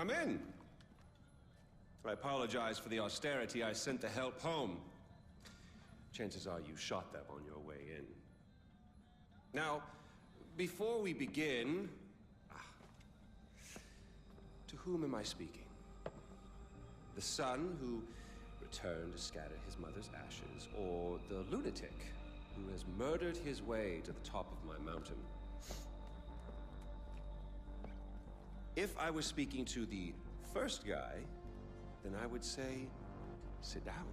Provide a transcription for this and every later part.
Come in. I apologize for the austerity I sent to help home. Chances are you shot them on your way in. Now, before we begin, to whom am I speaking? The son who returned to scatter his mother's ashes, or the lunatic who has murdered his way to the top of my mountain? If I was speaking to the first guy, then I would say, sit down.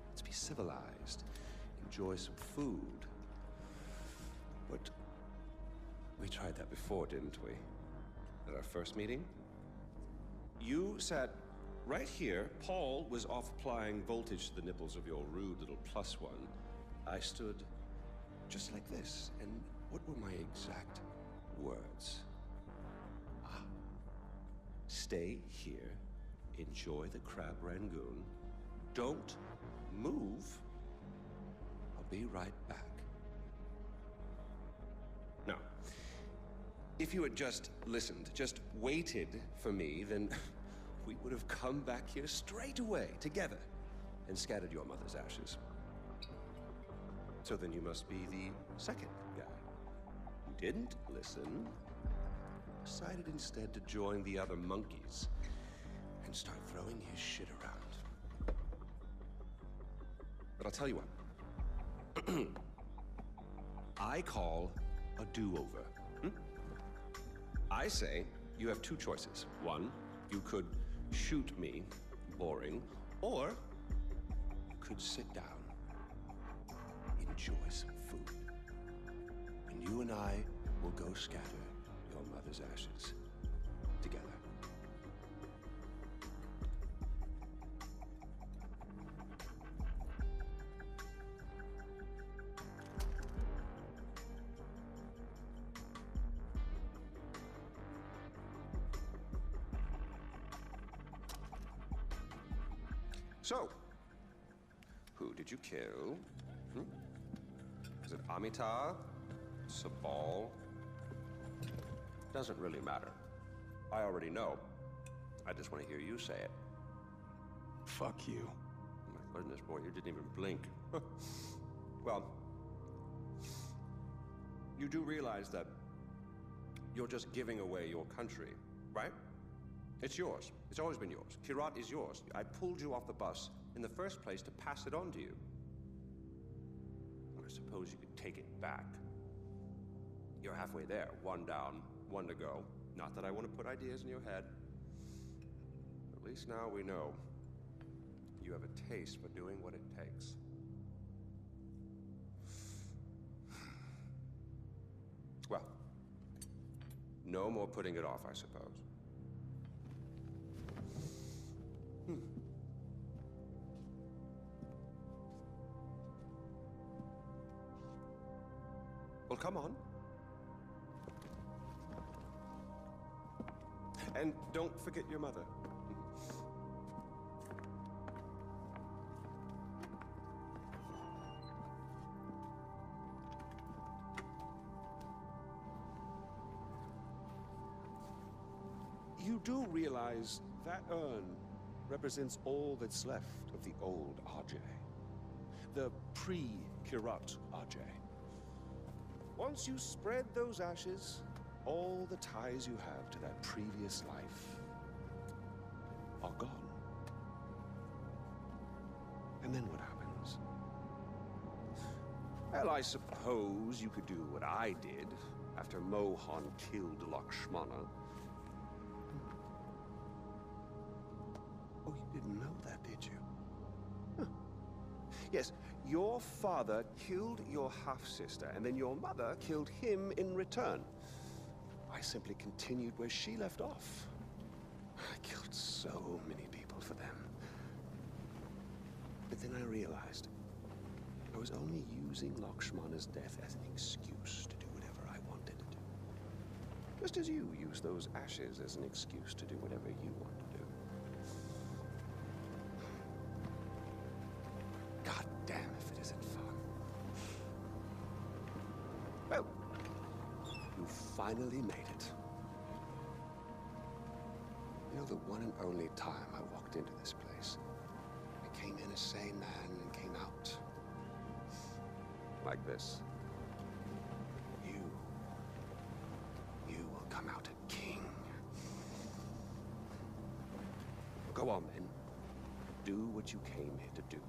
Let's be civilized. Enjoy some food. But we tried that before, didn't we? At our first meeting? You sat right here. Paul was off applying voltage to the nipples of your rude little +1. I stood just like this. And what were my exact words? Stay here, enjoy the crab rangoon, don't move, I'll be right back. Now, if you had just listened, just waited for me, then we would have come back here straight away, together, and scattered your mother's ashes. So then you must be the second guy. You didn't listen, decided instead to join the other monkeys and start throwing his shit around. But I'll tell you what. I call a do-over. I say you have two choices. One, you could shoot me, boring, or you could sit down, enjoy some food, and you and I will go scatter your mother's ashes together. So, who did you kill? Is it Amitabh? Sabal? Doesn't really matter. I already know. I just want to hear you say it. Fuck you. Oh my goodness, boy, you didn't even blink. Well, you do realize that you're just giving away your country, right? It's yours. It's always been yours. Kirat is yours. I pulled you off the bus in the first place to pass it on to you. I suppose you could take it back. You're halfway there. One down, one to go. Not that I want to put ideas in your head. At least now we know you have a taste for doing what it takes. Well, no more putting it off, I suppose. Well, come on. And don't forget your mother. You do realize that urn represents all that's left of the old Ajay. The pre-Kirat Ajay. Once you spread those ashes, all the ties you have to that previous life are gone. And then what happens? Well, I suppose you could do what I did after Mohan killed Lakshmana. Oh, you didn't know that, did you? Huh. Yes, your father killed your half-sister, and then your mother killed him in return. I simply continued where she left off. I killed so many people for them. But then I realized I was only using Lakshmana's death as an excuse to do whatever I wanted to do. Just as you use those ashes as an excuse to do whatever you want to do. God damn if it isn't fun. Well, you finally made it. know, the one and only time I walked into this place, I came in a sane man and came out like this. You will come out a king. Go on, then. Do what you came here to do.